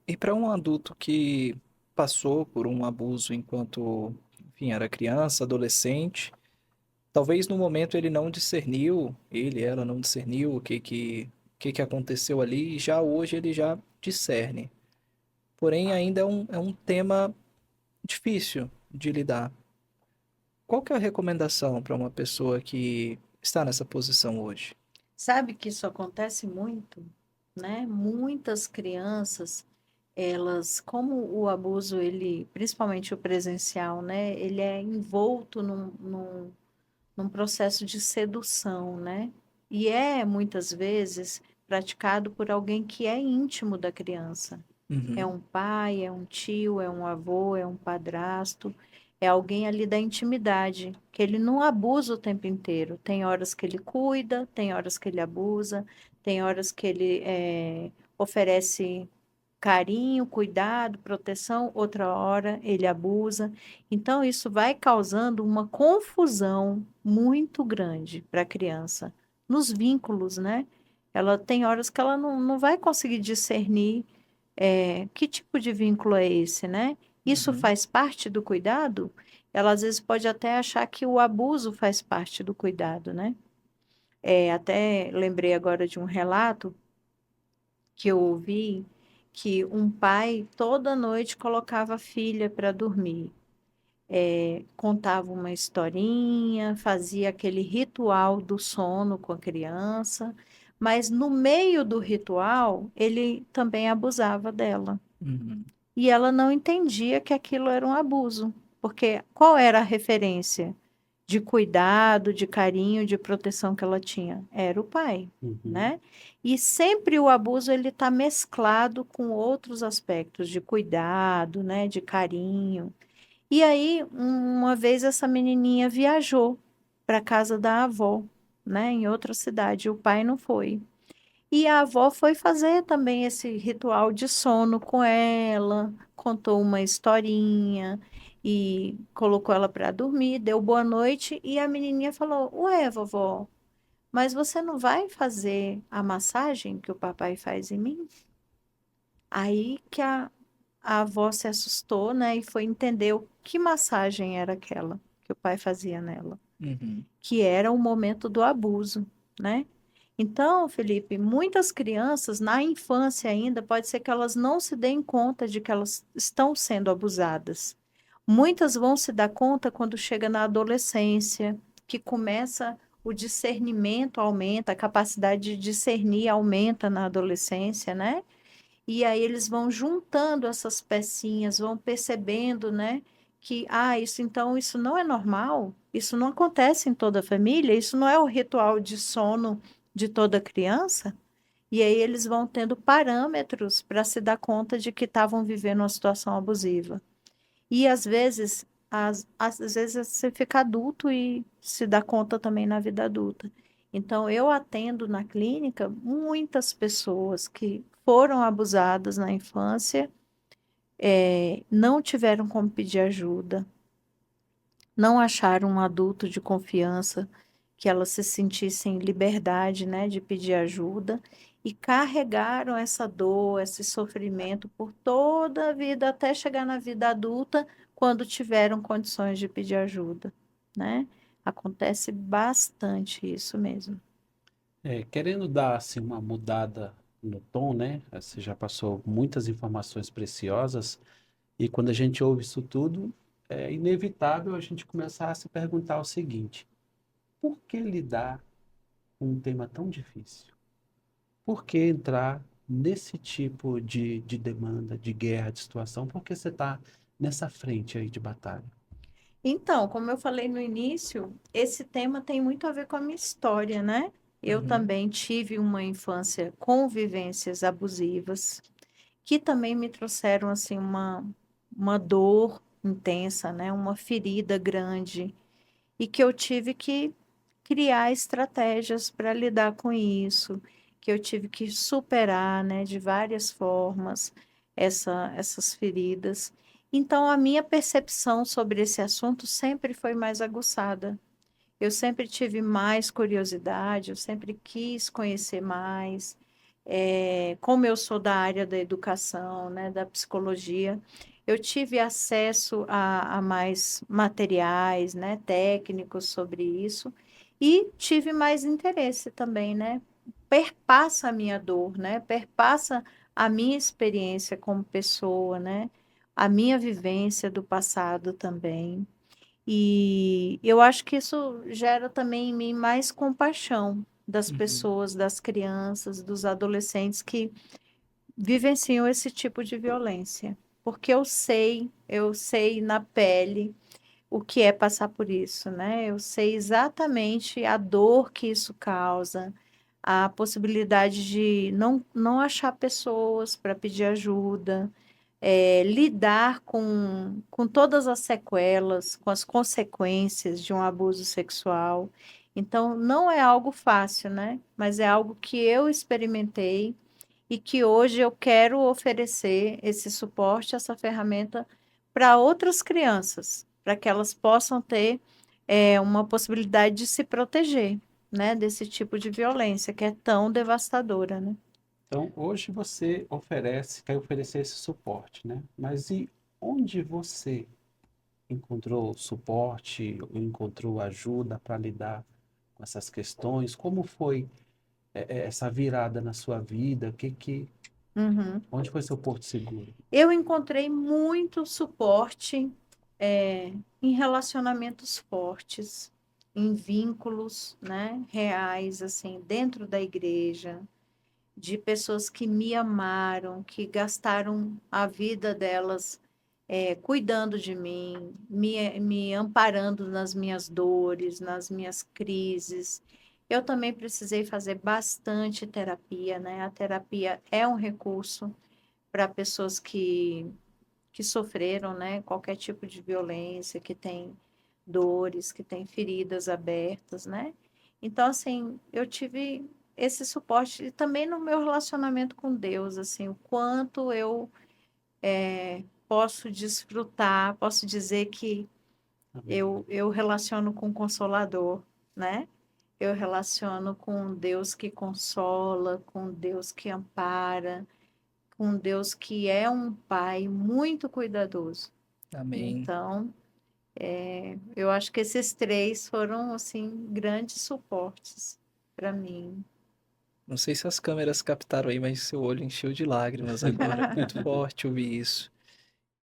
E para um adulto que passou por um abuso enquanto, enfim, era criança, adolescente, talvez no momento ele não discerniu, ela não discerniu o que aconteceu ali, e já hoje ele já discerne. Porém, ainda é um tema difícil de lidar. Qual que é a recomendação para uma pessoa que está nessa posição hoje? Sabe que isso acontece muito, né? Muitas crianças, elas, como o abuso, ele, principalmente o presencial, né? Ele é envolto num processo de sedução, né? E é, muitas vezes, praticado por alguém que é íntimo da criança. É Uhum, um pai, é um tio, é um avô, é um padrasto, é alguém ali da intimidade, que ele não abusa o tempo inteiro. Tem horas que ele cuida, tem horas que ele abusa, tem horas que ele oferece carinho, cuidado, proteção, outra hora ele abusa. Então, isso vai causando uma confusão muito grande para a criança nos vínculos, né? Ela tem horas que ela não vai conseguir discernir que tipo de vínculo é esse, né? Isso uhum, faz parte do cuidado? Ela às vezes pode até achar que o abuso faz parte do cuidado, né? Até lembrei agora de um relato que eu ouvi que um pai toda noite colocava a filha para dormir. Contava uma historinha, fazia aquele ritual do sono com a criança, mas no meio do ritual ele também abusava dela. uhum, E ela não entendia que aquilo era um abuso, porque qual era a referência de cuidado, de carinho, de proteção que ela tinha? Era o pai, Uhum. né? E sempre o abuso ele está mesclado com outros aspectos de cuidado, né, de carinho. E aí, uma vez essa menininha viajou para casa da avó, né, em outra cidade, e o pai não foi. E a avó foi fazer também esse ritual de sono com ela, contou uma historinha e colocou ela para dormir, deu boa noite e a menininha falou: Ué, vovó, mas você não vai fazer a massagem que o papai faz em mim? Aí que a avó se assustou, né, e foi entender o que massagem era aquela que o pai fazia nela, uhum. que era o momento do abuso, né? Então, Felipe, muitas crianças na infância ainda pode ser que elas não se deem conta de que elas estão sendo abusadas. Muitas vão se dar conta quando chega na adolescência, que começa o discernimento aumenta, a capacidade de discernir aumenta na adolescência, né? E aí eles vão juntando essas pecinhas, vão percebendo, né, que isso então isso não é normal, isso não acontece em toda a família, isso não é o ritual de sono de toda criança. E aí eles vão tendo parâmetros para se dar conta de que estavam vivendo uma situação abusiva. E às vezes, às vezes você fica adulto e se dá conta também na vida adulta. Então, eu atendo na clínica muitas pessoas que foram abusadas na infância, não tiveram como pedir ajuda, não acharam um adulto de confiança que elas se sentissem liberdade, né, de pedir ajuda e carregaram essa dor, esse sofrimento por toda a vida até chegar na vida adulta, quando tiveram condições de pedir ajuda, né? Acontece bastante isso mesmo. Querendo dar assim, uma mudada no tom, né? Você já passou muitas informações preciosas e quando a gente ouve isso tudo, é inevitável a gente começar a se perguntar o seguinte: por que lidar com um tema tão difícil? Por que entrar nesse tipo de demanda, de guerra, de situação? Por que você está nessa frente aí de batalha? Então, como eu falei no início, esse tema tem muito a ver com a minha história, né? Eu Uhum, também tive uma infância com vivências abusivas, que também me trouxeram assim uma dor intensa, né? Uma ferida grande e que eu tive que criar estratégias para lidar com isso, que eu tive que superar, né, de várias formas essas feridas. Então, a minha percepção sobre esse assunto sempre foi mais aguçada. Eu sempre tive mais curiosidade, eu sempre quis conhecer mais. Como eu sou da área da educação, né, da psicologia, eu tive acesso a mais materiais, né, técnicos sobre isso e tive mais interesse também, né? Perpassa a minha dor, né? Perpassa a minha experiência como pessoa, né? A minha vivência do passado também. E eu acho que isso gera também em mim mais compaixão das Uhum. pessoas, das crianças, dos adolescentes que vivenciam esse tipo de violência. Porque eu sei na pele o que é passar por isso, né? Eu sei exatamente a dor que isso causa, a possibilidade de não achar pessoas para pedir ajuda, lidar com todas as sequelas, com as consequências de um abuso sexual. Então, não é algo fácil, né? Mas é algo que eu experimentei e que hoje eu quero oferecer esse suporte, essa ferramenta para outras crianças, para que elas possam ter uma possibilidade de se proteger, né, desse tipo de violência que é tão devastadora, né? Então, hoje você oferece, quer oferecer esse suporte, né? Mas e onde você encontrou suporte, ou encontrou ajuda para lidar com essas questões? Como foi essa virada na sua vida? Uhum. Onde foi seu porto seguro? Eu encontrei muito suporte, em relacionamentos fortes, em vínculos, né, reais, assim, dentro da igreja, de pessoas que me amaram, que gastaram a vida delas, cuidando de mim, me amparando nas minhas dores, nas minhas crises. Eu também precisei fazer bastante terapia, né? A terapia é um recurso para pessoas que sofreram, né, qualquer tipo de violência, que tem dores, que tem feridas abertas, né? Então, assim, eu tive esse suporte e também no meu relacionamento com Deus, assim, o quanto eu posso desfrutar, posso dizer que Amém. eu relaciono com o Consolador, né? Eu relaciono com Deus que consola, com Deus que ampara, com Deus que é um pai muito cuidadoso. Amém. Então, eu acho que esses três foram, assim, grandes suportes para mim. Não sei se as câmeras captaram aí, mas seu olho encheu de lágrimas agora. Muito forte ouvir isso.